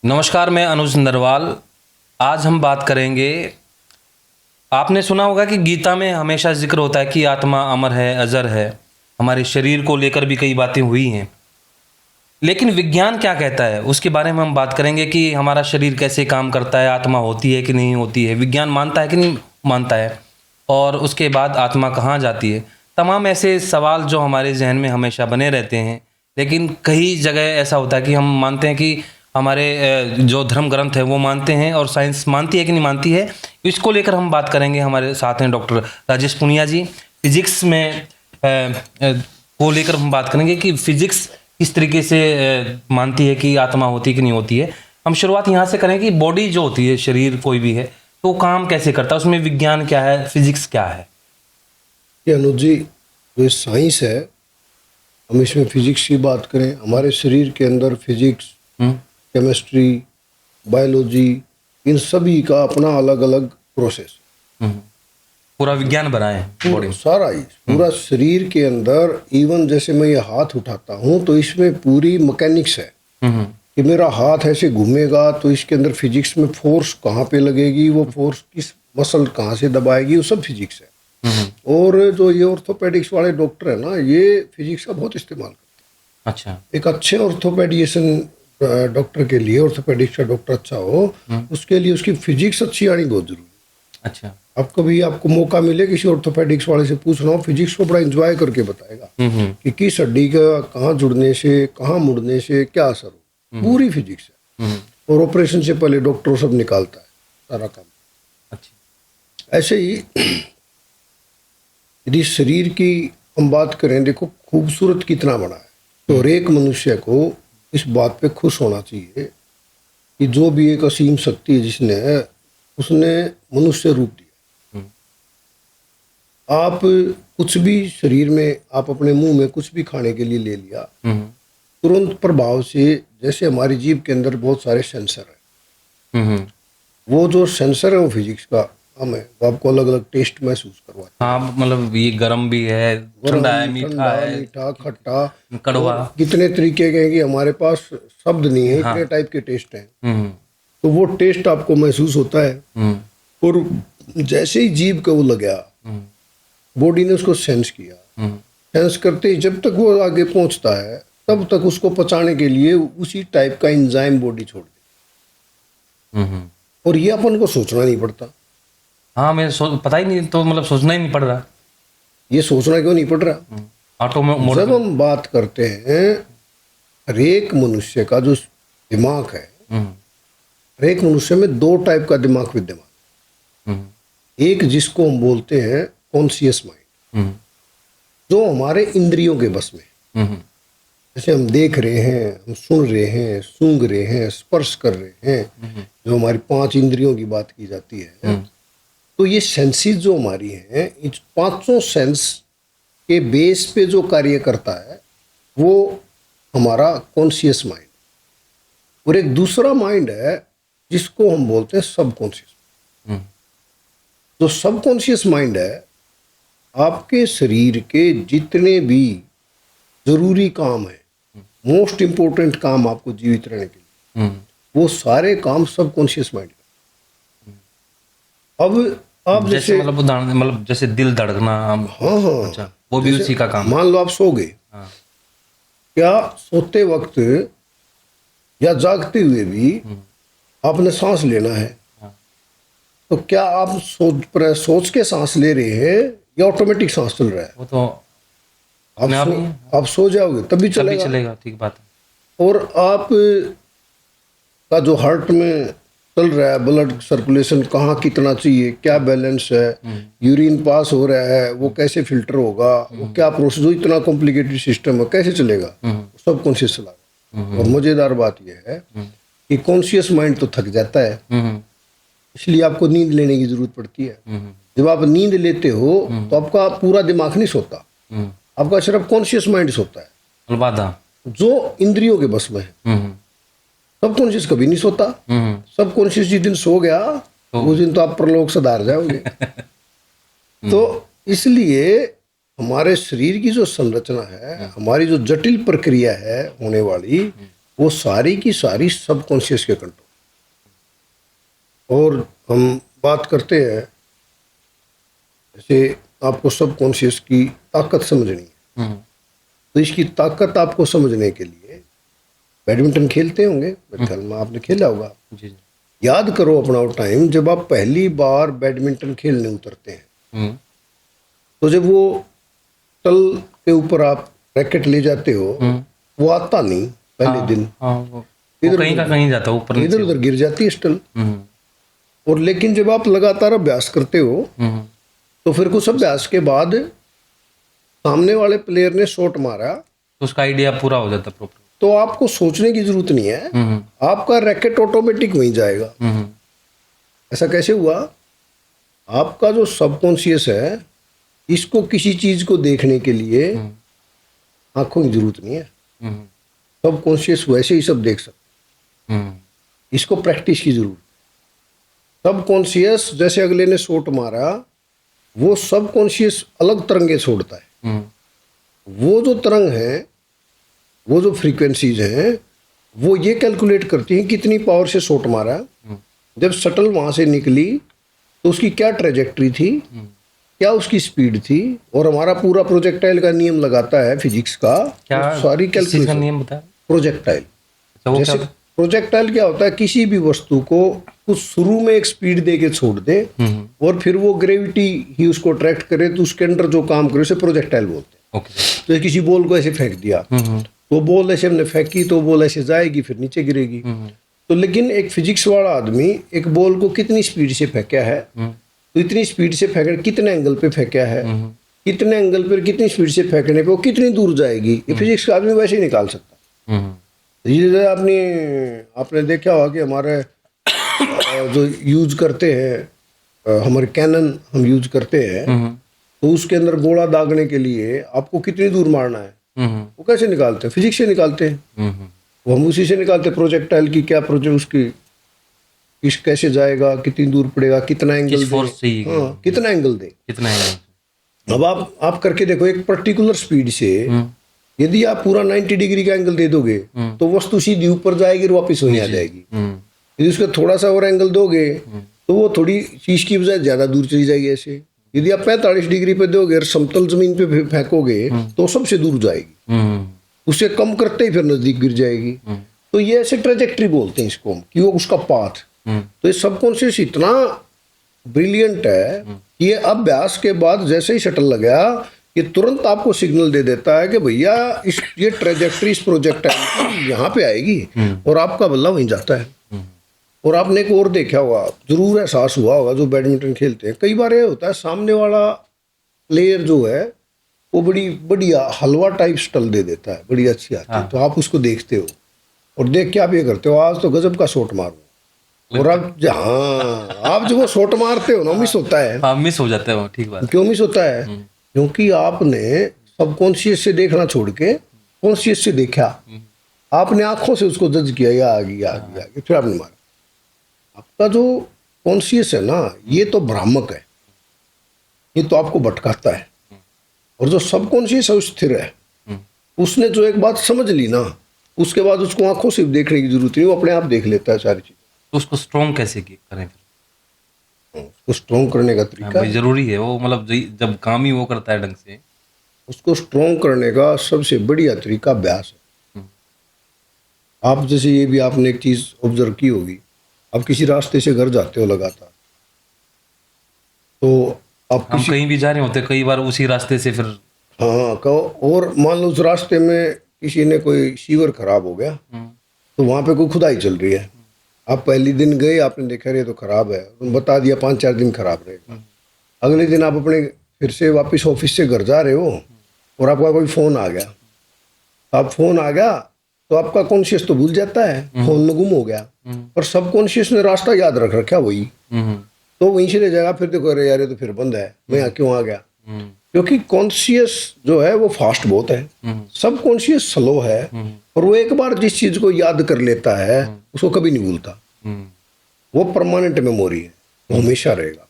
नमस्कार, मैं अनुज नरवाल। आज हम बात करेंगे। आपने सुना होगा कि गीता में हमेशा जिक्र होता है कि आत्मा अमर है, अजर है। हमारे शरीर को लेकर भी कई बातें हुई हैं, लेकिन विज्ञान क्या कहता है उसके बारे में हम बात करेंगे कि हमारा शरीर कैसे काम करता है, आत्मा होती है कि नहीं होती है, विज्ञान मानता है कि नहीं मानता है, और उसके बाद आत्मा कहाँ जाती है। तमाम ऐसे सवाल जो हमारे जहन में हमेशा बने रहते हैं। लेकिन कई जगह ऐसा होता है कि हम मानते हैं कि हमारे जो धर्म ग्रंथ है वो मानते हैं, और साइंस मानती है कि नहीं मानती है। इसको लेकर हम बात करेंगे। हमारे साथ हैं डॉक्टर राजेश पुनिया जी। फिजिक्स में को लेकर हम बात करेंगे कि फिजिक्स किस तरीके से मानती है कि आत्मा होती है कि नहीं होती है। हम शुरुआत यहाँ से करें कि बॉडी जो होती है, शरीर कोई भी है, तो वो काम कैसे करता है, उसमें विज्ञान क्या है, फिजिक्स क्या है। ये अनुज जी, जो साइंस है, हम इसमें फिजिक्स की बात करें, हमारे शरीर के अंदर फिजिक्स, केमिस्ट्री, बायोलॉजी, इन सभी का अपना अलग अलग प्रोसेस, पूरा विज्ञान बना है बॉडी में। सारा ही पूरा शरीर के अंदर। इवन जैसे मैं ये हाथ उठाता हूँ तो इसमें पूरी मैकेनिक्स है कि मेरा हाथ ऐसे घूमेगा तो इसके अंदर फिजिक्स में फोर्स कहाँ पे लगेगी, वो फोर्स किस मसल कहाँ से दबाएगी, वो सब फिजिक्स है। और जो ये ऑर्थोपेडिक्स वाले डॉक्टर है ना, ये फिजिक्स का बहुत इस्तेमाल करते अच्छा। हैं। एक अच्छे ऑर्थोपेडिशियन डॉक्टर के लिए, ऑर्थोपेडिक्स का डॉक्टर अच्छा हो, उसके लिए उसकी फिजिक्स अच्छी आनी बहुत जरूरी है। अच्छा। अब कभी आपको मौका मिले किसी ऑर्थोपेडिक्स वाले से पूछना हो, फिजिक्स को बड़ा एंजॉय करके बताएगा कि किस हड्डी का कहाँ जुड़ने से, कहाँ मुड़ने से क्या असर हो। पूरी फिजिक्स है। और ऑपरेशन से पहले डॉक्टर सब निकालता है सारा काम। अच्छा। ऐसे ही यदि शरीर की हम बात करें, देखो खूबसूरत कितना बड़ा है, तो हर एक मनुष्य को इस बात पे खुश होना चाहिए कि जो भी एक असीम शक्ति है जिसने, उसने मनुष्य रूप दिया। आप कुछ भी शरीर में, आप अपने मुंह में कुछ भी खाने के लिए ले लिया, तुरंत प्रभाव से, जैसे हमारी जीभ के अंदर बहुत सारे सेंसर है, वो जो सेंसर है वो फिजिक्स का हम है, वो आपको अलग अलग टेस्ट महसूस करवाता है। हाँ, मतलब ये गर्म भी है, ठंडा है, मीठा है, मीठा, खट्टा, कड़वा। कितने तरीके के हैं कि हमारे पास शब्द नहीं है, हाँ। इतने टाइप के टेस्ट हैं। तो वो टेस्ट आपको महसूस होता है। और जैसे ही जीभ का वो लगा, बॉडी ने उसको सेंस किया, सेंस करते ही जब तक वो आगे पहुंचता है तब तक उसको पचाने के लिए उसी टाइप का एंजाइम बॉडी छोड़ दे। और ये अपन को सोचना नहीं पड़ता। हाँ, पता ही नहीं, तो मतलब सोचना ही नहीं पड़ रहा। ये सोचना क्यों नहीं पड़ रहा? ऑटो में जब हम बात करते हैं, हर एक मनुष्य का जो दिमाग है, हर एक मनुष्य में दो टाइप का दिमाग विद्यमान। एक जिसको हम बोलते हैं कॉन्शियस माइंड, जो हमारे इंद्रियों के बस में, जैसे हम देख रहे हैं, हम सुन रहे हैं, सूंघ रहे हैं, स्पर्श कर रहे हैं, जो हमारी 5 इंद्रियों की बात की जाती है। तो ये सेंसेस जो हमारी हैं, इन 5 सेंस के बेस पे जो कार्य करता है वो हमारा कॉन्शियस माइंड। और एक दूसरा माइंड है जिसको हम बोलते हैं सबकॉन्शियस। जो सबकॉन्शियस माइंड है, आपके शरीर के जितने भी जरूरी काम है, मोस्ट इंपॉर्टेंट काम आपको जीवित रहने के लिए, वो सारे काम सबकॉन्शियस माइंड। अब आप जैसे मतलब जैसे दिल धड़कना। हाँ हाँ, अच्छा, वो भी उसी का काम है। मान लो आप सो गए, हाँ। क्या सोते वक्त या जागते हुए भी आपने सांस लेना है, तो क्या आप सोच के सांस ले रहे हैं या ऑटोमेटिक सांस चल रहा है? वो तो आप सो जाओगे तभी चलेगा। ठीक बात है। और आप का जो हार्ट में चल रहा है, ब्लड सर्कुलेशन कहाँ कितना चाहिए, क्या बैलेंस है, यूरिन पास हो रहा है, वो कैसे फिल्टर होगा, वो क्या प्रोसेस, इतना कॉम्प्लिकेटेड सिस्टम है, कैसे चलेगा? सब कॉन्शियस चला। और मजेदार बात यह है कि कॉन्शियस माइंड तो थक जाता है, इसलिए आपको नींद लेने की जरूरत पड़ती है। जब आप नींद लेते हो तो आपका पूरा दिमाग नहीं सोता, आपका सिर्फ कॉन्शियस माइंड सोता है, अलबादा, जो इंद्रियों के बस में है। सब कॉन्शियस कभी नहीं सोता। सब कॉन्शियस जिस दिन सो गया उस दिन तो आप परलोक सुधार जाओगे। तो इसलिए हमारे शरीर की जो संरचना है, हमारी जो जटिल प्रक्रिया है होने वाली, वो सारी की सारी सबकॉन्शियस के कंट्रोल। और हम बात करते हैं, जैसे आपको सबकॉन्शियस की ताकत समझनी है, तो इसकी ताकत आपको समझने के लिए बैडमिंटन खेलते होंगे, मेरे ख्याल में आपने खेला होगा। जी जी। याद करो अपना वो टाइम जब आप पहली बार बैडमिंटन खेलने उतरते हैं, तो जब वो तल के ऊपर आप रैकेट ले जाते हो, वो आता नहीं पहले दिन, हाँ वो कहीं का कहीं जाता है ऊपर इधर नीचे। उधर गिर जाती है स्टल। हम्म, और लेकिन जब आप लगातार अभ्यास करते हो, तो फिर कुछ अभ्यास के बाद सामने वाले प्लेयर ने शॉट मारा, तो उसका आइडिया पूरा हो जाता प्रॉपर। तो आपको सोचने की जरूरत नहीं है, आपका रैकेट ऑटोमेटिक वहीं जाएगा। ऐसा कैसे हुआ? आपका जो सबकॉन्शियस है, इसको किसी चीज को देखने के लिए आंखों की जरूरत नहीं है, सबकॉन्शियस वैसे ही सब देख सकता। इसको प्रैक्टिस की जरूरत। सबकॉन्शियस जैसे अगले ने शॉट मारा, वो सबकॉन्शियस अलग तरंगे छोड़ता है। वो जो तरंग है, वो जो फ्रीक्वेंसीज हैं, वो ये कैलकुलेट करती हैं कितनी पावर से शॉट मारा। जब शटल वहां से निकली तो उसकी क्या ट्रेजेक्ट्री थी, क्या उसकी स्पीड थी, और हमारा पूरा प्रोजेक्टाइल का नियम लगाता है फिजिक्स का, क्या वो सारी किस चीज का कैलकुलेशन। नियम बताया? प्रोजेक्टाइल, तो वो जैसे क्या? प्रोजेक्टाइल क्या होता है, किसी भी वस्तु को कुछ शुरू में एक स्पीड दे के छोड़ दे, और फिर वो ग्रेविटी ही उसको अट्रैक्ट करे, तो उसके अंदर जो काम करे उसे प्रोजेक्टाइल बोलते हैं। ओके। तो किसी बॉल को ऐसे फेंक दिया, तो बॉल ऐसे हमने फेंकी, तो बॉल ऐसे जाएगी, फिर नीचे गिरेगी। तो लेकिन एक फिजिक्स वाला आदमी एक बॉल को कितनी स्पीड से फेंका है, तो इतनी स्पीड से फेंकने, कितने एंगल पे फेंका है, कितने एंगल पर कितनी स्पीड से फेंकने पे वो कितनी दूर जाएगी, ये फिजिक्स का आदमी वैसे ही निकाल सकता है। ये आपने देखा होगा कि हमारे जो यूज करते हैं, हमारे कैनन हम यूज करते हैं, तो उसके अंदर गोला दागने के लिए आपको कितनी दूर मारना है, वो कैसे निकालते हैं? फिजिक्स से निकालते हैं। वो हम उसी से निकालते हैं, प्रोजेक्टाइल की क्या प्रोजेक्ट, उसकी इस कैसे जाएगा, कितनी दूर पड़ेगा, कितना एंगल किस फोर्स से ही, हाँ, कितना एंगल दे। कितना है? अब आप करके देखो, एक पर्टिकुलर स्पीड से यदि आप पूरा 90 डिग्री का एंगल दे दोगे, तो वस्तु सीधी ऊपर जाएगी और वापस वहीं आ जाएगी। यदि उसका थोड़ा सा और एंगल दोगे, तो वो थोड़ी चीज की बजाय ज्यादा दूर चली जाएगी। ऐसे यदि आप 45 डिग्री पे दोगे और समतल जमीन पे फेंकोगे, तो सबसे दूर जाएगी, उससे कम करते ही फिर नजदीक गिर जाएगी। तो ये ऐसे ट्रेजेक्ट्री बोलते हैं इसको हम, कि वो उसका पाथ। तो ये सबकॉन्शियस इतना ब्रिलियंट है कि ये अभ्यास के बाद जैसे ही शटल लगा, ये तुरंत आपको सिग्नल दे देता है कि भैया ये ट्रेजेक्ट्री इस प्रोजेक्ट यहाँ पे आएगी, और आपका बल्ला वहीं जाता है। और आपने एक और देखा होगा, जरूर एहसास हुआ होगा, जो बैडमिंटन खेलते हैं, कई बार ये होता है सामने वाला प्लेयर जो है वो बड़ी बढ़िया हलवा टाइप स्टल दे देता है, बड़ी अच्छी आती है, तो आप उसको देखते हो और देख के आप ये करते हो, आज तो गजब का शॉट मारूंगा। और आप आप जो वो शॉट मारते हो ना, मिस होता है। हाँ, मिस हो जाता है वो, ठीक बात। क्यों मिस होता है? क्योंकि आपने सबकॉन्शियस से देखना छोड़ के कॉन्शियस से देखा, आपने आंखों से उसको जज किया, या आ गई, फिर आपने मारा। आपका जो कॉन्शियस है ना, ये तो भ्रामक है, ये तो आपको भटकाता है। और जो सबकॉन्शियस है वो स्थिर है, उसने जो एक बात समझ ली ना, उसके बाद उसको आंखों से देखने की जरूरत नहीं, वो अपने आप देख लेता है सारी चीज। तो उसको स्ट्रॉन्ग कैसे करें फिर? उसको स्ट्रॉन्ग करने का तरीका भाई जरूरी है वो, मतलब जब काम ही वो करता है ढंग से। उसको स्ट्रॉन्ग करने का सबसे बढ़िया तरीका अभ्यास है। आप जैसे ये भी आपने एक चीज ऑब्जर्व की होगी, आप किसी रास्ते से घर जाते हो लगातार, तो आप हम कहीं भी जा रहे होते कई बार उसी रास्ते से फिर। हाँ कहो, और मान लो उस रास्ते में किसी ने कोई सीवर खराब हो गया, तो वहां पे कोई खुदाई चल रही है, आप पहली दिन गए, आपने देखा ये तो खराब है, उन्होंने बता दिया 5-4 दिन खराब रहेगा। अगले दिन आप अपने फिर से वापस ऑफिस से घर जा रहे हो, और आपका कोई फोन आ गया, आप फोन आ गया तो आपका कॉन्शियस तो भूल जाता है, फोन में गुम हो गया, पर सबकॉन्शियस ने रास्ता याद रख रखा वही, तो वहीं से ले जाएगा। फिर देखो, अरे यार ये तो फिर बंद है, मैं यहाँ क्यों आ गया? क्योंकि कॉन्शियस जो है वो फास्ट बहुत है, सब कॉन्शियस स्लो है, और वो एक बार जिस चीज को याद कर लेता है उसको कभी नहीं भूलता, वो परमानेंट मेमोरी है, वो हमेशा रहेगा।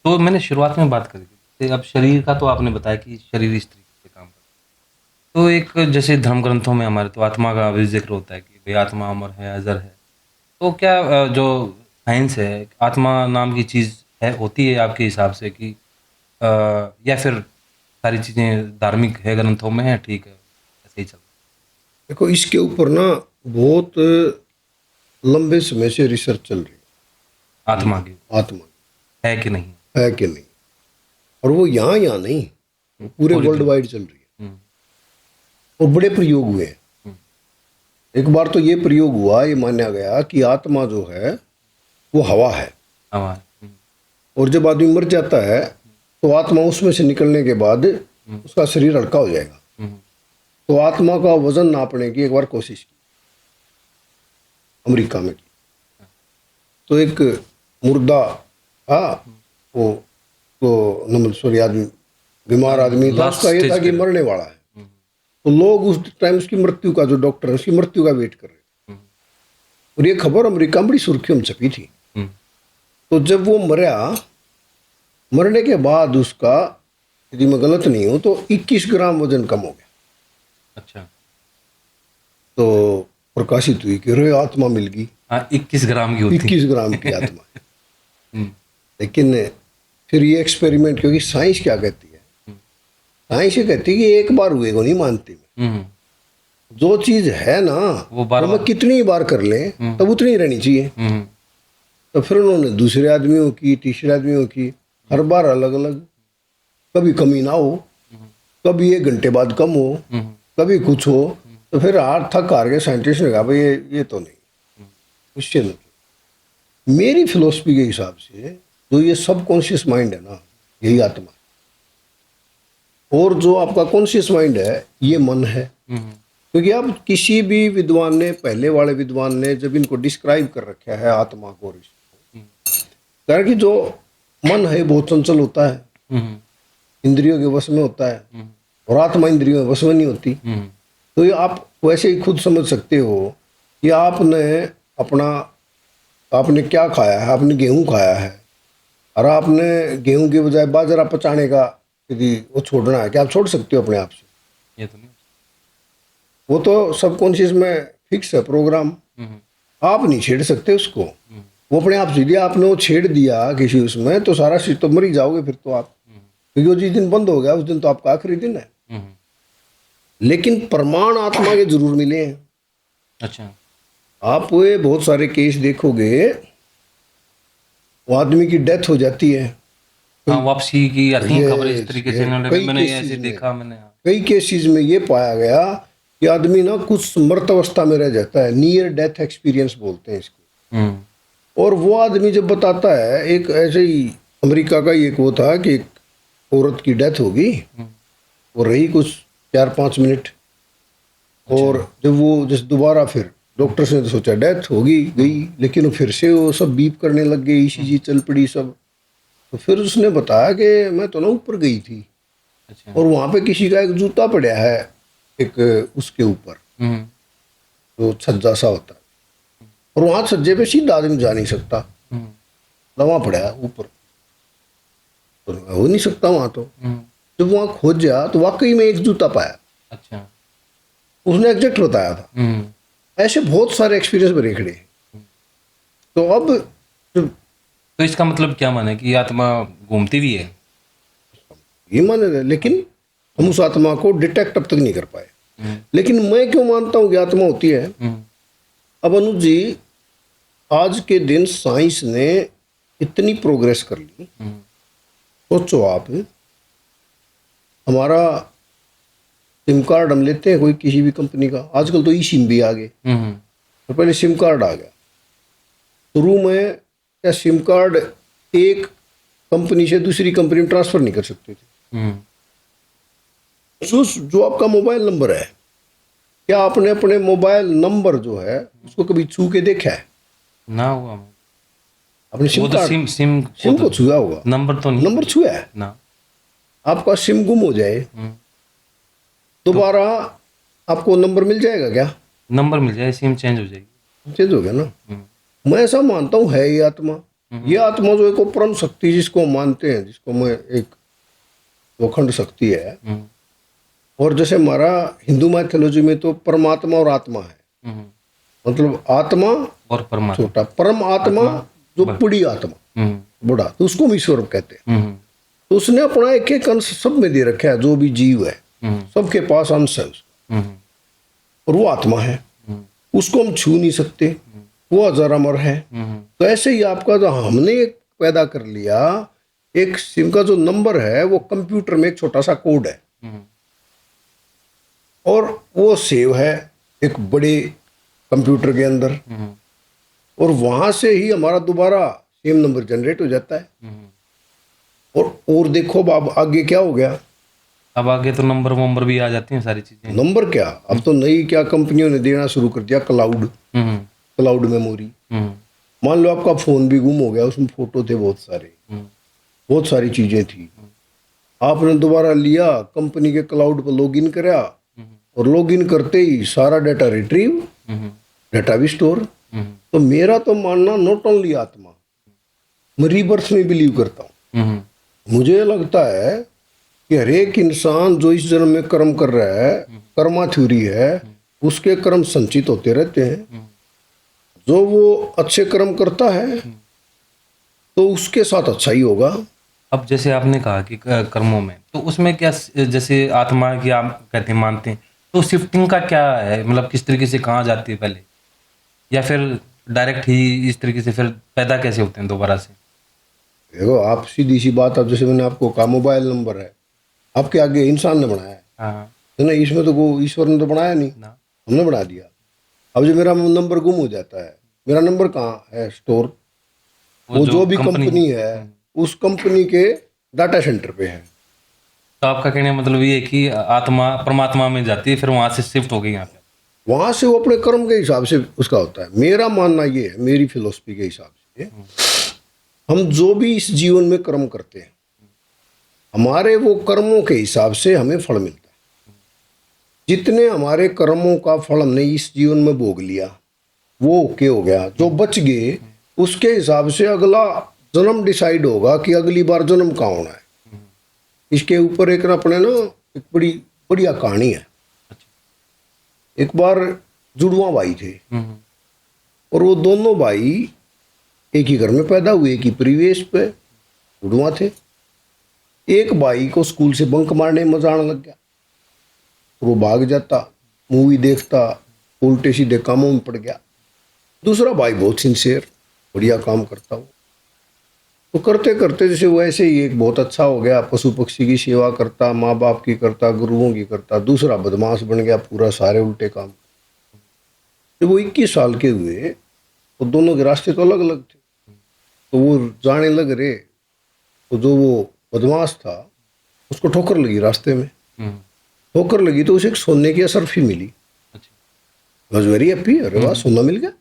तो मैंने शुरुआत में बात करी थी, अब शरीर का तो आपने बताया कि शरीर इस तरीके से काम करता तो एक जैसे धर्म ग्रंथों में हमारे तो आत्मा का भी जिक्र होता है कि भाई आत्मा अमर है, अजर है। तो क्या जो साइंस है, आत्मा नाम की चीज़ है, होती है आपके हिसाब से कि या फिर सारी चीज़ें धार्मिक है, ग्रंथों में है, ठीक है, ऐसे ही चल देखो, इसके ऊपर ना बहुत लंबे समय से रिसर्च चल रही आत्मा की है। आत्मा है कि नहीं? है कि नहीं, और वो यहाँ नहीं, पूरे पूरी वर्ल्ड दुनिया। वाइड चल रही है। हम्म, और बड़े प्रयोग हुए हैं। हम्म, एक बार तो ये प्रयोग हुआ, ये माना गया कि आत्मा जो है वो हवा है, हवा है। और जब आदमी मर जाता है तो आत्मा उसमें से निकलने के बाद उसका शरीर हल्का हो जाएगा। हम्म, तो आत्मा का वजन नापने की एक बार कोशिश की, अमेरिका में की। तो एक मुर्दा था, वो नमल सॉरी आदमी, बीमार आदमी था, Last उसका ये था stage कि पे। मरने वाला है। तो लोग उस टाइम उसकी मृत्यु का, जो डॉक्टर है उसकी मृत्यु का वेट कर रहे थे। और ये खबर अमेरिका में बड़ी सुर्खियों में छपी थी। हम्म, तो जब वो मरा, मरने के बाद उसका, यदि मैं गलत नहीं हूं तो 21 ग्राम वजन कम हो गया। अच्छा। तो प्रकाशित हुई कि रे आत्मा मिल गई, हाँ, 21 ग्राम की होती 21 ग्राम की आत्मा है। हम्म, लेकिन फिर ये एक्सपेरिमेंट, क्योंकि साइंस क्या कहती है, साइंस ये कहती है कि एक बार हुए को नहीं मानती मैं। हम्म, जो चीज है ना वो बार वो मैं बार। कितनी ही बार कर ले तब उतनी ही रहनी चाहिए। हम्म, तो फिर उन्होंने दूसरे आदमियों की, तीसरे आदमियों की, हर बार अलग अलग, कभी कमी ना हो, कभी 1 घंटे बाद कम हो, हम्म, कभी कुछ हो। तो फिर हार थक हार के साइंटिस्ट ने कहा भाई ये तो नहीं, उससे नहीं। मेरी फिलोसफी के हिसाब से जो ये सबकॉन्शियस माइंड है ना, यही आत्मा है। और जो आपका कॉन्शियस माइंड है ये मन है। हम्म, क्योंकि अब किसी भी विद्वान ने, पहले वाले विद्वान ने जब इनको डिस्क्राइब कर रखा है आत्मा को और इसको, कारण कि जो मन है बहुत चंचल होता है, हम्म, इंद्रियों के वश में होता है, और आत्मा इंद्रियों के वश में नहीं होती। हम्म, तो ये आप वैसे ही खुद समझ सकते हो कि आपने क्या खाया है, आपने गेहूं खाया है, और आपने गेहूं के बजाय बाजरा पचाने का यदि वो छोड़ना है, क्या आप छोड़ सकते हो अपने आप से? ये तो नहीं। वो तो सबकॉन्शियस में फिक्स है प्रोग्राम, हम्म, आप नहीं छेड़ सकते उसको। वो अपने आप से दिया, आपने वो छेड़ दिया किसी उसमें तो सारा चीज तो मर ही जाओगे फिर तो आप, क्योंकि वो जिस दिन बंद हो गया उस दिन तो आपका आखिरी दिन है। हम्म, लेकिन प्रमाण आत्मा के जरूर मिले हैं। अच्छा। आप ये बहुत सारे केस देखोगे, वो आदमी की डेथ हो जाती है। हाँ, वापसी की आती है खबर इस Yes, तरीके से, yes, इन्होंने कई मैंने cases ऐसे में। देखा मैंने। हाँ। कई केसेस में ये पाया गया कि आदमी ना कुछ मृत अवस्था में रह जाता है, नियर डेथ एक्सपीरियंस बोलते हैं इसको। हम्म, और वो आदमी जब बताता है, एक ऐसे ही अमेरिका का ही एक वो था कि एक औरत की डेथ होगी, वो रही कुछ 4-5 मिनट, और जब वो जैसे दोबारा फिर डॉक्टर्स ने तो सोचा डेथ होगी गई, लेकिन वो फिर से वो सब बीप करने लग गए, ईसीजी चल पड़ी सब। तो फिर उसने बताया कि मैं तो ना ऊपर गई थी, अच्छा। और वहां पे किसी का एक जूता पड़ा है, एक उसके ऊपर हम्म, जो छज्जा सा होता है, और वहां छज्जे पे सीधा आदमी जा नहीं सकता, हम्म, दवा पड़ा है ऊपर, तो हो नहीं सकता वहां तो। हम्म, जब वहां खोजा तो वाकई में एक जूता पाया, अच्छा। उसने एग्जैक्ट बताया था। हम्म, ऐसे बहुत सारे एक्सपीरियंस मेरे खड़े हैं। तो अब जब तो इसका मतलब क्या माने कि ये आत्मा घूमती भी है? ये माने रहे, लेकिन हम उस आत्मा को डिटेक्ट अब तक नहीं कर पाए। लेकिन मैं क्यों मानता हूँ कि आत्मा होती है? हम्म, अब अनुज जी, आज के दिन साइंस ने इतनी प्रोग्रेस कर ली, हम्म, सोचो आप, हमारा सिम कार्ड हम लेते हैं कोई किसी भी कंपनी का, आजकल तो ई सिम भी आ गए, हम्म, तो पहले सिम कार्ड आ गया। शुरू में क्या सिम कार्ड एक कंपनी से दूसरी कंपनी में ट्रांसफर नहीं कर सकते थे। हम्म, जो आपका मोबाइल नंबर है, क्या आपने अपने मोबाइल नंबर जो है उसको कभी छू के देखा है? ना हुआ। अपने सिम वो तो कार्ड, सिम सिम सिम को छुआ होगा, नंबर तो नहीं। नंबर छुआ है। ना। आपका सिम गुम हो जाए, दोबारा आपको नंबर मिल जाएगा क्या? नंबर मिल जाए, सिम चेंज हो जाएगी। चेंज हो गया ना। मैं ऐसा मानता हूँ है ये आत्मा, ये आत्मा जो एक परम शक्ति जिसको हम मानते हैं, जिसको मैं एक अखंड शक्ति है, और जैसे हमारा हिंदू माइथोलॉजी में तो परमात्मा और आत्मा है, हम्म, मतलब आत्मा और परमात्मा। छोटा, परम आत्मा जो बड़ी आत्मा बड़ा, तो उसको हम ईश्वर कहते हैं। तो उसने अपना एक एक अंश सब में दे रखा है, जो भी जीव है सबके पास अंश है उसका, और वो आत्मा है, उसको हम छू नहीं सकते, वो अजर अमर है। तो ऐसे ही आपका जो हमने एक पैदा कर लिया, एक सिम का जो नंबर है वो कंप्यूटर में एक छोटा सा कोड है, और वो सेव है एक बड़े कंप्यूटर के अंदर, और वहां से ही हमारा दोबारा सेम नंबर जनरेट हो जाता है। और देखो अब आगे क्या हो गया, अब आगे तो नंबर वंबर भी आ जाती हैं सारी चीजें। नंबर क्या, अब तो नई क्या कंपनियों ने देना शुरू कर दिया, क्लाउड, हम्म, क्लाउड मेमोरी। हम्म, मान लो आपका फोन भी गुम हो गया, उसमें फोटो थे बहुत सारे, बहुत सारी चीजें थी, आपने दोबारा लिया, कंपनी के क्लाउड पर लॉगिन करा, और लॉगिन करते ही सारा डाटा रिट्रीव, डाटा भी स्टोर। तो मेरा तो मानना नॉट ओनली आत्मा, मैं रीबर्थ में बिलीव करता हूँ। मुझे लगता है कि हर एक इंसान जो इस जन्म में कर्म कर रहा है, कर्मा थ्योरी है, उसके कर्म संचित होते रहते हैं। जो वो अच्छे कर्म करता है तो उसके साथ अच्छा ही होगा। अब जैसे आपने कहा कि कर्मों में, तो उसमें क्या, जैसे आत्मा की आप कहते हैं मानते हैं, तो शिफ्टिंग का क्या है, मतलब किस तरीके से कहाँ जाती है पहले, या फिर डायरेक्ट ही इस तरीके से फिर पैदा कैसे होते हैं दोबारा से? देखो आप सीधी सी बात, अब जैसे मैंने आपको कहा मोबाइल नंबर है, आपके आगे इंसान ने बनाया हाँ है ना, इसमें तो वो ईश्वर ने तो बनाया नहीं, ना, हमने बना दिया। अब जो मेरा नंबर गुम हो जाता है, मेरा नंबर कहाँ है स्टोर, वो जो भी कंपनी है उस कंपनी के डाटा सेंटर पे है। तो आपका कहने का मतलब ये है कि आत्मा परमात्मा में जाती है, फिर वहां से शिफ्ट हो गई यहाँ पे। वहां से वो अपने कर्म के हिसाब से उसका होता है। मेरा मानना ये है, मेरी फिलोसफी के हिसाब से, हम जो भी इस जीवन में कर्म करते हैं, हमारे वो कर्मों के हिसाब से हमें फल मिलता है। जितने हमारे कर्मों का फल हमने इस जीवन में भोग लिया वो ओके हो गया, जो बच गए उसके हिसाब से अगला जन्म डिसाइड होगा कि अगली बार जन्म कहाँ होना है। इसके ऊपर एक ना अपने ना एक बड़ी बढ़िया कहानी है। एक बार जुड़वा भाई थे, और वो दोनों भाई एक ही घर में पैदा हुए, एक ही परिवेश पे जुड़वा थे। एक भाई को स्कूल से बंक मारने में मजा आने लग गया, और वो भाग जाता, मूवी देखता, उल्टे सीधे कामों में पड़ गया। दूसरा भाई बहुत सिंसियर, बढ़िया काम करता हो, तो करते करते जैसे वैसे ही एक बहुत अच्छा हो गया, पशु पक्षी की सेवा करता, माँ बाप की करता, गुरुओं की करता। दूसरा बदमाश बन गया, पूरा सारे उल्टे काम। जब वो 21 साल के हुए तो दोनों के रास्ते तो अलग अलग थे, तो वो जाने लग रहे, तो जो वो बदमाश था उसको ठोकर लगी रास्ते में। ठोकर लगी तो उसे एक सोने की असरफी मिली, वॉज वेरी हैप्पी, अरे वाह सोना मिल गया।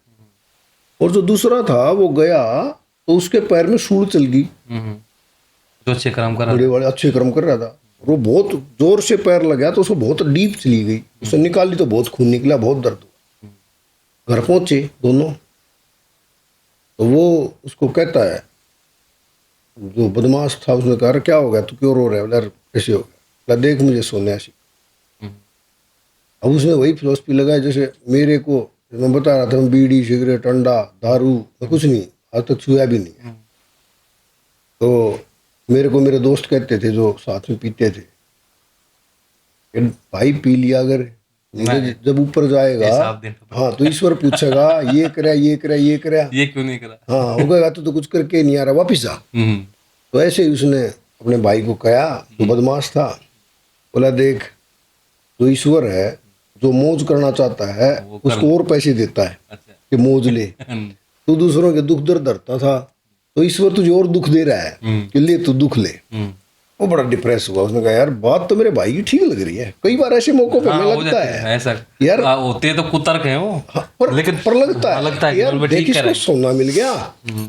और जो दूसरा था वो गया तो उसके पैर में सूल चल गई, जो अच्छे कर्म कर रहा बड़े बड़े अच्छे कर्म कर रहा था, वो बहुत जोर से पैर लगा तो उसको बहुत डीप चली गई, उसे निकाली तो बहुत खून निकला, बहुत दर्द हुआ। घर पहुंचे दोनों, तो वो उसको कहता है, जो बदमाश था उसने कहा क्या हो गया, तू क्यों रो रहा है? बोला कैसे हो गया? बोला देख मुझे सोन्यासी। अब उसने वही फिलोसफी लगाई, जैसे मेरे को मैं बता रहा था, मैं बीड़ी सिगरेट अंडा दारू मैं कुछ नहीं आज तक छुआ भी नहीं है। तो मेरे को मेरे दोस्त कहते थे जो साथ में पीते थे, कि भाई पी लिया अगर जब ऊपर जाएगा, हाँ तो ईश्वर पूछेगा ये करा ये करा ये करा, ये क्यों नहीं करा। हाँ हो गया तो कुछ करके नहीं आ रहा, वापिस जा। तो ऐसे ही उसने अपने भाई को कहा, जो बदमाश था, बोला देख जो ईश्वर है जो मौज करना चाहता है उसको और पैसे देता है कि मौज ले। तू दूसरों के दुख दर्द धरता था तो ईश्वर तुझे और दुख दे रहा है कि ले तू दुख ले। वो बड़ा डिप्रेस हुआ, उसने कहा यार बात तो मेरे भाई की ठीक लग रही है। कई बार ऐसे मौकों पे हमें लगता है ऐसा यार होते तो कुतर्क हैं वो, लेकिन पर लगता है यार देख इसको सोना मिल गया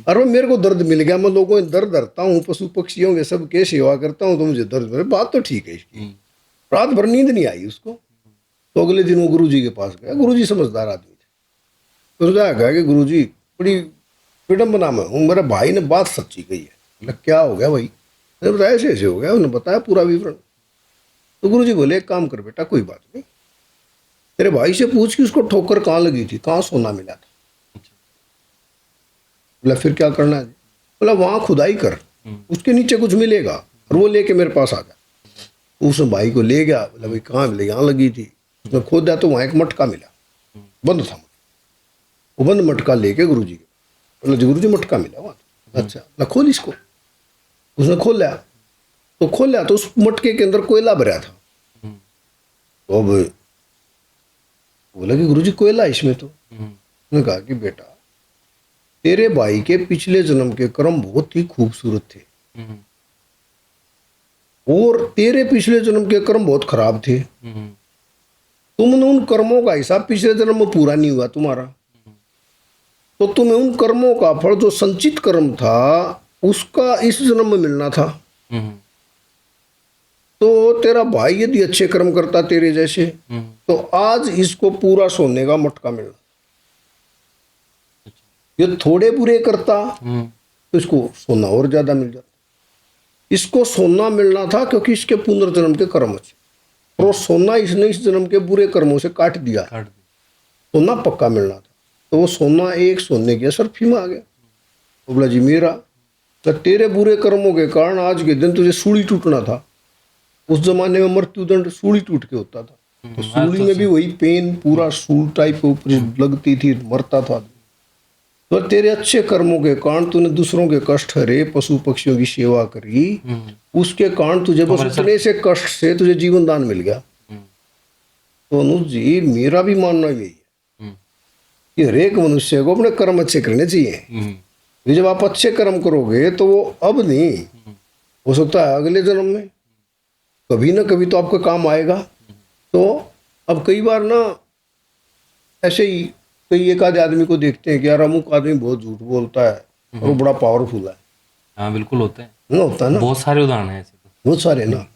और वो मेरे को दर्द मिल गया, मैं लोगों में दर्द धरता हूँ, पशु पक्षियों के सबके सेवा करता हूँ तो मुझे दर्द मिले, बात तो ठीक है इसकी। रात भर नींद नहीं आई उसको, तो अगले दिन वो गुरुजी के पास गया। गुरुजी समझदार आदमी थे, तो उसने कहा कि गुरुजी बड़ी विडम्बना में हूँ, मेरे भाई ने बात सच्ची कही है। क्या हो गया भाई? मैंने बताया ऐसे ऐसे हो गया, उन्होंने बताया पूरा विवरण। तो गुरुजी बोले एक काम कर बेटा, कोई बात नहीं, तेरे भाई से पूछ कि उसको ठोकर कहाँ लगी थी, कहाँ सोना मिला था। अच्छा। बोला फिर क्या करना है? बोला वहां खुदाई कर, उसके नीचे कुछ मिलेगा और वो लेके मेरे पास आ जा। उसने भाई को ले गया, बोला भाई कहाँ मिले, यहाँ लगी थी। उसने खोदा तो वहां एक मटका मिला, बंद था। वो बंद मटका लेके गुरुजी के, बोला जी गुरुजी मटका मिला वहां। अच्छा, बोला खोल इसको। उसने खोला तो उस मटके के अंदर कोयला भरा था। तो अब बोला कि गुरुजी कोयला इसमें तो। उसने कहा कि बेटा तेरे भाई के पिछले जन्म के कर्म बहुत ही खूबसूरत थे और तेरे पिछले जन्म के कर्म बहुत खराब थे। तुमने उन कर्मों का हिसाब पिछले जन्म में पूरा नहीं हुआ तुम्हारा, तो तुम्हें उन कर्मों का फल जो संचित कर्म था उसका इस जन्म में मिलना था। तो तेरा भाई यदि अच्छे कर्म करता तेरे जैसे, तो आज इसको पूरा सोने का मटका मिलना। ये थोड़े बुरे करता तो इसको सोना और ज्यादा मिल जाता। इसको सोना मिलना था क्योंकि इसके पुनर्जन्म के कर्म अच्छे, और वो सोना इसने इस जन्म के बुरे कर्मों से काट दिया, सोना पक्का मिलना था। तो वो सोना एक सोने की असरफी में आ गया। तो बोला जी मेरा, तो तेरे बुरे कर्मों के कारण आज के दिन तुझे सूली टूटना था। उस जमाने में मृत्युदंड सूली टूट के होता था, तो सूली में भी वही पेन पूरा सूल टाइप के ऊपर लगती थी, मरता था। तो तेरे अच्छे कर्मों के कारण तूने दूसरों के कष्ट हरे, पशु पक्षियों की सेवा करी, उसके कारण तुझे बस उतने से कष्ट से तुझे जीवन दान मिल गया। तो अनुज जी मेरा भी मानना यही है कि हर एक मनुष्य को अपने कर्म अच्छे करने चाहिए। जब आप अच्छे कर्म करोगे तो वो अब नहीं, हो सकता है अगले जन्म में कभी ना कभी तो आपका काम आएगा। तो अब कई बार ना ऐसे ही कई एक आधे आदमी को देखते हैं कि यार अमुक आदमी बहुत झूठ बोलता है और वो बड़ा पावरफुल है। हाँ बिल्कुल होते हैं ना होता है ना, बहुत सारे उदाहरण हैं ऐसे तो। बहुत सारे ना।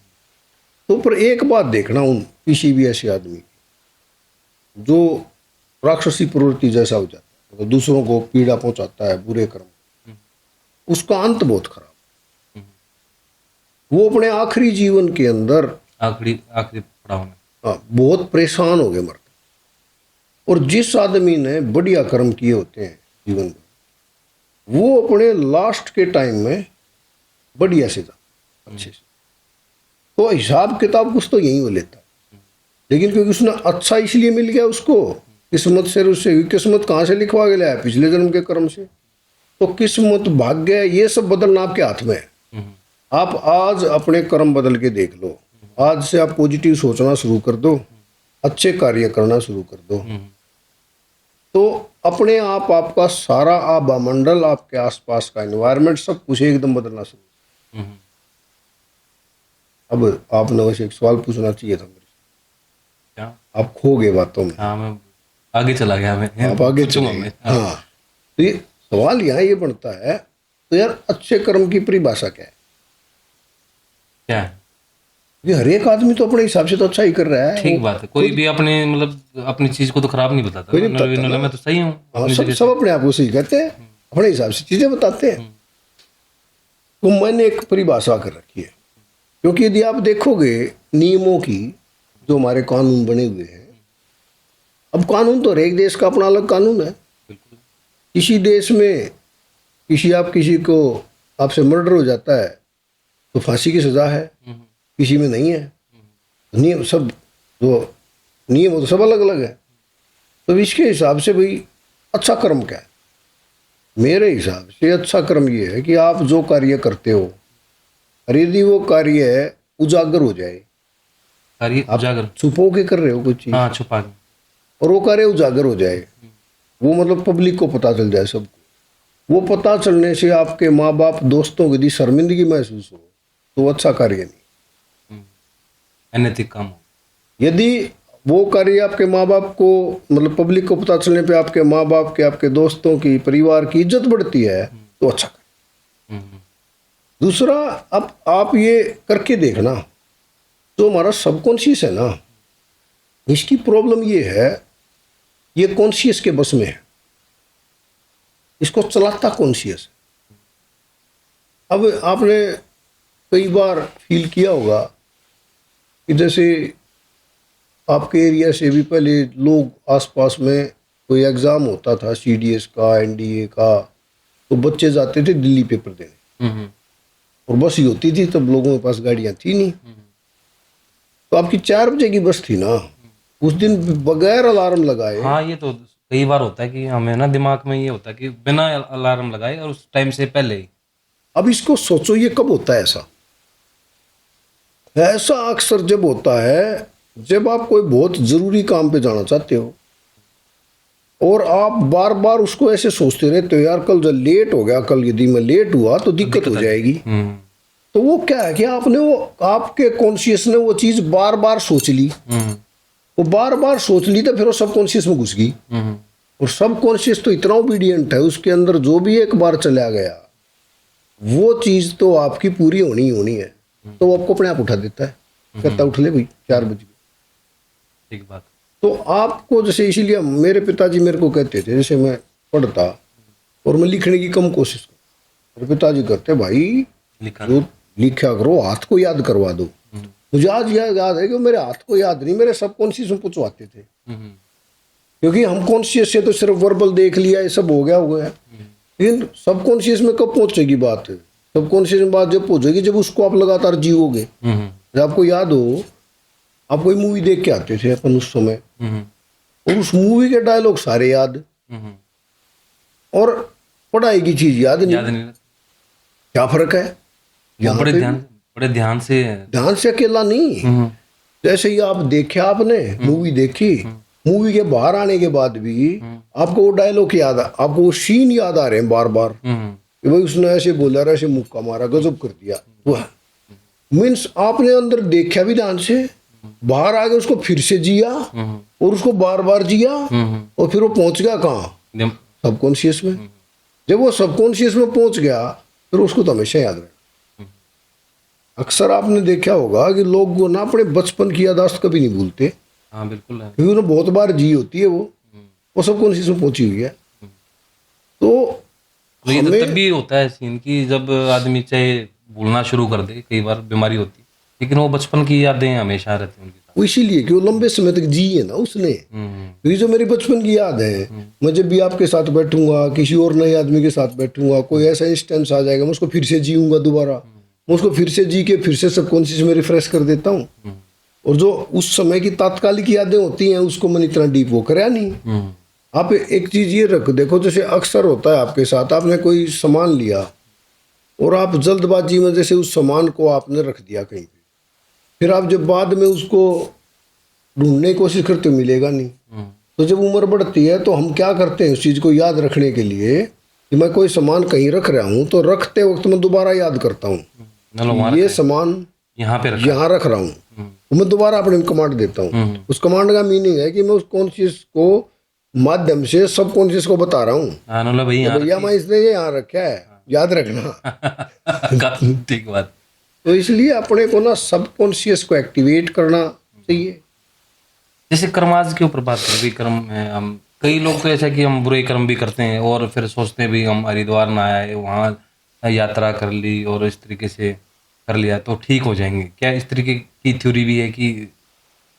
तो पर एक बात देखना उन किसी भी ऐसे आदमी की जो राक्षसी प्रवृत्ति जैसा हो जाता है, तो दूसरों को पीड़ा पहुंचाता है, बुरे कर्म, उसका अंत बहुत खराब। वो अपने आखिरी जीवन के अंदर आखिरी आखिरी पड़ाव में बहुत परेशान हो गए मर। और जिस आदमी ने बढ़िया कर्म किए होते हैं जीवन में, वो अपने लास्ट के टाइम में बढ़िया से जाता अच्छे से। तो हिसाब किताब कुछ तो यही हो लेता है, लेकिन क्योंकि उसने अच्छा इसलिए मिल गया उसको किस्मत से, उससे किस्मत कहाँ से लिखवा के लाया, पिछले जन्म के कर्म से। तो किस्मत भाग्य ये सब बदलना आपके हाथ में है। आप आज अपने कर्म बदल के देख लो, आज से आप पॉजिटिव सोचना शुरू कर दो, अच्छे कार्य करना शुरू कर दो, तो अपने आप आपका सारा आभामंडल, आपके आसपास का एनवायरनमेंट सब कुछ एकदम बदलना शुरू। अब आपने वैसे एक सवाल पूछना चाहिए था मेरे से। क्या? आप खो गए बातों में। हाँ मैं आगे चला गया, मैं आप आगे पूछूंगा चले मैं। गए। हाँ, तो ये सवाल यहाँ ये बनता है, तो यार अच्छे कर्म की परिभाषा क्या है? क्या है? ये हर एक आदमी तो अपने हिसाब से तो अच्छा ही कर रहा है। ठीक बात है, कोई भी अपने मतलब अपनी चीज को तो खराब नहीं बताता कोई ना। नहीं बताता ना। मैं तो सही हूँ हाँ, अपनी सब जगह सब से। अपने आप को सही कहते हैं, अपने हिसाब से चीजें बताते हैं। तो मैंने एक परिभाषा कर रखी है, क्योंकि यदि आप देखोगे नियमों की, जो हमारे कानून बने हुए हैं, अब कानून तो हर एक देश का अपना अलग कानून है। बिल्कुल। किसी देश में किसी को आपसे मर्डर हो जाता है तो फांसी की सजा है, किसी में नहीं है। नियम सब जो नियम हो तो सब अलग अलग है। तो इसके हिसाब से भाई अच्छा कर्म क्या है? मेरे हिसाब से अच्छा कर्म ये है कि आप जो कार्य करते हो, और यदि वो कार्य उजागर हो जाए, कार्य आप उजागर। छुपो के कर रहे हो कुछ चीज, हाँ छुपा के। और वो कार्य उजागर हो जाए, वो मतलब पब्लिक को पता चल जाए, सबको, वो पता चलने से आपके माँ बाप दोस्तों की यदि शर्मिंदगी महसूस हो, तो वो अच्छा कार्य नहीं। अनैतिक काम हो। यदि वो कार्य आपके माँ बाप को, मतलब पब्लिक को पता चलने पे आपके माँ बाप के, आपके दोस्तों की, परिवार की इज्जत बढ़ती है, तो अच्छा कार्य। दूसरा, अब आप ये करके देखना, जो हमारा सबकॉन्शियस है ना, इसकी प्रॉब्लम ये है, ये कॉन्शियस के बस में है, इसको चलाता कॉन्शियस। अब आपने कई बार फील किया होगा कि जैसे आपके एरिया से भी पहले लोग आसपास में कोई एग्ज़ाम होता था, सीडीएस का, एनडीए का, तो बच्चे जाते थे दिल्ली पेपर देने, और बस ही होती थी, तब लोगों के पास गाड़ियाँ थी नहीं, तो आपकी 4 बजे की बस थी ना, उस दिन बगैर अलार्म लगाए। हाँ, ये तो कई बार होता है कि हमें ना दिमाग में ये होता है कि बिना अलार्म लगाए और उस टाइम से पहले ही। अब इसको सोचो, ये कब होता है ऐसा? ऐसा अक्सर जब होता है जब आप कोई बहुत जरूरी काम पे जाना चाहते हो और आप बार बार उसको ऐसे सोचते रहते हो, यार कल जब लेट हो गया, कल यदि मैं लेट हुआ तो दिक्कत हो जाएगी। तो वो क्या है कि आपने वो आपके कॉन्शियस ने वो चीज बार बार सोच ली, वो बार बार सोच ली, तो फिर वो सबकॉन्शियस में घुस गई। और सबकॉन्शियस तो इतना ओबीडियंट है, उसके अंदर जो भी एक बार चला गया वो चीज तो आपकी पूरी होनी ही होनी है, तो वो आपको अपने आप उठा देता है, कहता उठ ले भाई 4 बजे। ठीक बात। तो आपको जैसे, इसीलिए मेरे पिताजी मेरे को कहते थे, जैसे मैं पढ़ता और मैं लिखने की कम कोशिश करता, मेरे पिताजी कहते भाई लिखा जो लिखा करो, हाथ को याद करवा दो। मुझे आज याद है कि मेरे हाथ को याद नहीं, मेरे सबकॉन्शियस में पूछवाते थे, क्योंकि हम कॉन्शियस से तो सिर्फ वर्बल देख लिया, ये सब हो गया, लेकिन सबकॉन्शियस में कब पहुंचेगी बात? सबकॉन्शियस में बात जब पहुंचेगी जब उसको आप लगातार जीवोगे। जब आपको याद हो, आप कोई मूवी देख के आते थे अपन उस समय, और उस मूवी के डायलॉग सारे याद, और पढ़ाई की चीज याद नहीं। क्या फर्क है? यहाँ बड़े पे ध्यान से ध्यान से अकेला नहीं, जैसे ही आप देखे, आपने मूवी देखी, मूवी के बाहर आने के बाद भी आपको वो डायलॉग याद, आपको वो सीन याद आ रहे हैं बार बार, कि भाई उसने ऐसे बोला, ऐसे मुक्का मारा, गजब कर दिया। वो मीन्स आपने अंदर देखा भी ध्यान से, बाहर आके उसको फिर से जिया, और उसको बार बार जिया, और फिर वो पहुंच गया कहाँ? सबकॉन्शियस में। जब वो सबकॉन्शियस में पहुंच गया, फिर उसको तो हमेशा याद रहे। अक्सर आपने देखा होगा कि लोग ना अपने बचपन की यादाश्त कभी नहीं भूलते। हाँ बिल्कुल है, क्योंकि उन्हें बहुत बार जी होती है, वो सबकॉन्शियस में पहुंची हुई है। तो ये तो तभी होता है सीन कि जब आदमी चाहे भूलना शुरू कर दे, कई बार बीमारी होती है, लेकिन वो बचपन की यादें हमेशा रहती हैं उनके साथ। वो इसीलिए कि वो लंबे समय तक जी है ना उसने। क्योंकि जो मेरी बचपन की याद है, मैं जब भी आपके साथ बैठूंगा, किसी और नए आदमी के साथ बैठूंगा, कोई ऐसा इंस्टेंस आ जाएगा, मैं उसको फिर से जीऊंगा दोबारा, मैं उसको फिर से जी के फिर से सबकॉन्शियस में रिफ्रेश कर देता हूँ। और जो उस समय की तात्कालिक यादें होती हैं, उसको मैंने इतना डीप वो कराया नहीं। आप एक चीज ये रख देखो, जैसे अक्सर होता है आपके साथ, आपने कोई सामान लिया और आप जल्दबाजी में जैसे उस सामान को आपने रख दिया कहीं पे, फिर आप जब बाद में उसको ढूंढने की कोशिश करते हो, मिलेगा नहीं। तो जब उम्र बढ़ती है तो हम क्या करते हैं, उस चीज को याद रखने के लिए कि मैं कोई सामान कहीं रख रहा हूँ, तो रखते वक्त मैं दोबारा याद करता हूँ ये सामान यहाँ रख रहा हूँ, तो मैं दोबारा अपने कमांड देता हूँ। उस कमांड का मीनिंग है कि मैं उस कॉन्शियस को माध्यम से सब कॉन्शियस को बता रहा हूँ, भैया मैं इसने ये यहाँ रखा है, याद रखना। ठीक बात। तो इसलिए अपने को ना सब कॉन्शियस को एक्टिवेट करना चाहिए। जैसे कर्माज के ऊपर बात करें, कर्म है, हम कई लोग तो ऐसा कि हम बुरे कर्म भी करते हैं और फिर सोचते हैं भी हम हरिद्वार ना आए, वहाँ यात्रा कर ली और इस तरीके से कर लिया तो ठीक हो जाएंगे। क्या इस तरीके की थ्योरी भी है कि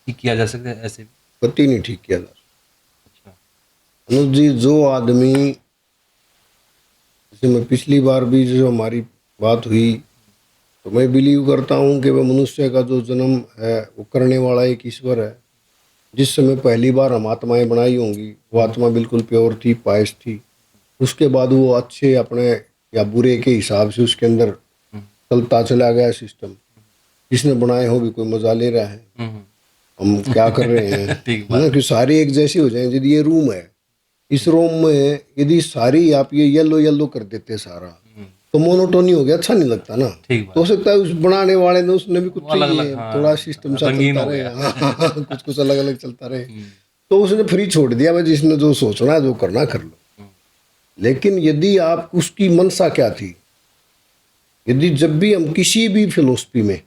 किया जा सकता है? ऐसे कतई नहीं ठीक किया जा सकता। अनुज जी, जो आदमी, जैसे मैं पिछली बार भी जो हमारी बात हुई, तो मैं बिलीव करता हूँ कि वह मनुष्य का जो जन्म है वो करने वाला एक ईश्वर है। जिस समय पहली बार हम आत्माएं बनाई होंगी, वो आत्मा बिल्कुल प्योर थी, पायस थी। उसके बाद वो अच्छे अपने या बुरे के हिसाब से उसके अंदर चलता चला गया सिस्टम। जिसने बनाए हो भी कोई मजा ले रहा है, हम क्या कर रहे हैं ना, कि सारे एक जैसे हो जाएं। यदि ये रूम है, इस रूम में यदि सारी आप ये येलो येलो कर देते सारा, तो मोनोटोनी हो गया, अच्छा नहीं लगता ना। तो हो सकता है उस बनाने वाले ने, उसने भी कुछ चाहिए, थोड़ा सिस्टम सा चलता रहे, कुछ कुछ अलग अलग चलता रहे, तो उसने फ्री छोड़ दिया, भाई जिसने जो सोचना है जो करना कर लो। लेकिन यदि आप, उसकी मनसा क्या थी, यदि जब भी हम किसी भी फिलोसफी में,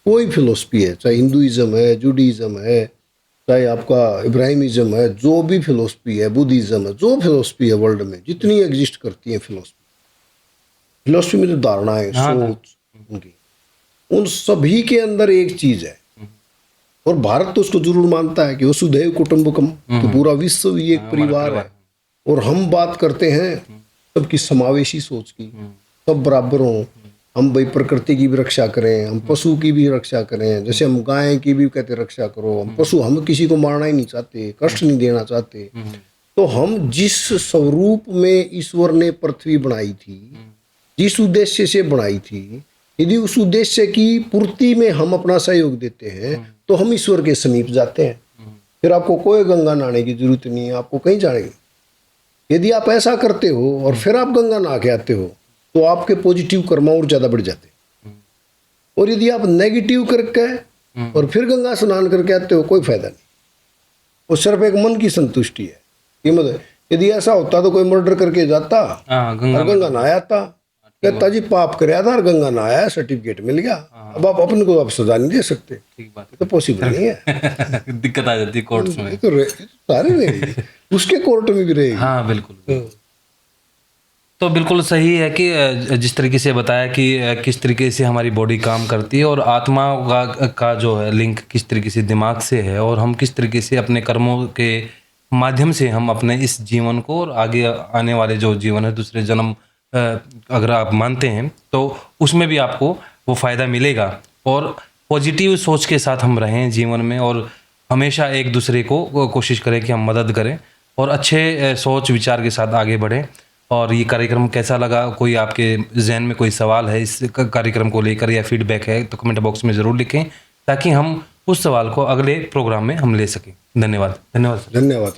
कोई फिलोसफी है, चाहे हिंदुइज्म है, जूडिज्म है, चाहे आपका इब्राहिमिज्म है, जो भी फिलोसफी है, बुद्धिज्म है, जो फिलोसफी है वर्ल्ड में जितनी एग्जिस्ट करती है फिलोसफी में जो धारणाएं, सोच उनकी, उन सभी के अंदर एक चीज है और भारत तो उसको जरूर मानता है कि वसुधैव कुटुंबकम, कि पूरा विश्व ही एक परिवार है। और हम बात करते हैं सबकी समावेशी सोच की, सब बराबर हों, हम भाई प्रकृति की भी रक्षा करें, हम पशु की भी रक्षा करें, जैसे हम गाय की भी कहते रक्षा करो, हम पशु, हम किसी को मारना ही नहीं चाहते, कष्ट नहीं देना चाहते। तो हम जिस स्वरूप में ईश्वर ने पृथ्वी बनाई थी, जिस उद्देश्य से बनाई थी, यदि उस उद्देश्य की पूर्ति में हम अपना सहयोग देते हैं तो हम ईश्वर के समीप जाते हैं। फिर आपको कोई गंगा नहाने की जरूरत नहीं है, आपको कहीं जाने की। यदि आप ऐसा करते हो और फिर आप गंगा नहा के आते हो तो आपके पॉजिटिव कर्म और ज्यादा बढ़ जाते हैं। और यदि आप नेगेटिव करके और फिर गंगा स्नान करके आते हो, कोई फायदा नहीं। वो सिर्फ एक मन की संतुष्टि है। ये मतलब यदि ऐसा होता तो कोई मर्डर करके जाता और गंगा नहाया था, कहता जी पाप कराया था और गंगा नहाया, सर्टिफिकेट मिल गया, अब आप अपने को आप सजा नहीं दे सकते। ठीक बात तो पॉसिबल नहीं है। दिक्कत आ जाती है कोर्ट्स में। तो सारे रहेगी, उसके कोर्ट में भी रहेगी। हाँ बिल्कुल। तो बिल्कुल सही है कि जिस तरीके से बताया कि किस तरीके से हमारी बॉडी काम करती है और आत्मा का जो है लिंक किस तरीके से दिमाग से है, और हम किस तरीके से अपने कर्मों के माध्यम से हम अपने इस जीवन को और आगे आने वाले जो जीवन है, दूसरे जन्म अगर आप मानते हैं तो उसमें भी आपको वो फ़ायदा मिलेगा। और पॉजिटिव सोच के साथ हम रहें जीवन में, और हमेशा एक दूसरे को कोशिश करें कि हम मदद करें और अच्छे सोच विचार के साथ आगे बढ़ें। और ये कार्यक्रम कैसा लगा, कोई आपके जहन में कोई सवाल है इस कार्यक्रम को लेकर या फीडबैक है तो कमेंट बॉक्स में ज़रूर लिखें, ताकि हम उस सवाल को अगले प्रोग्राम में हम ले सकें। धन्यवाद। धन्यवाद। धन्यवाद।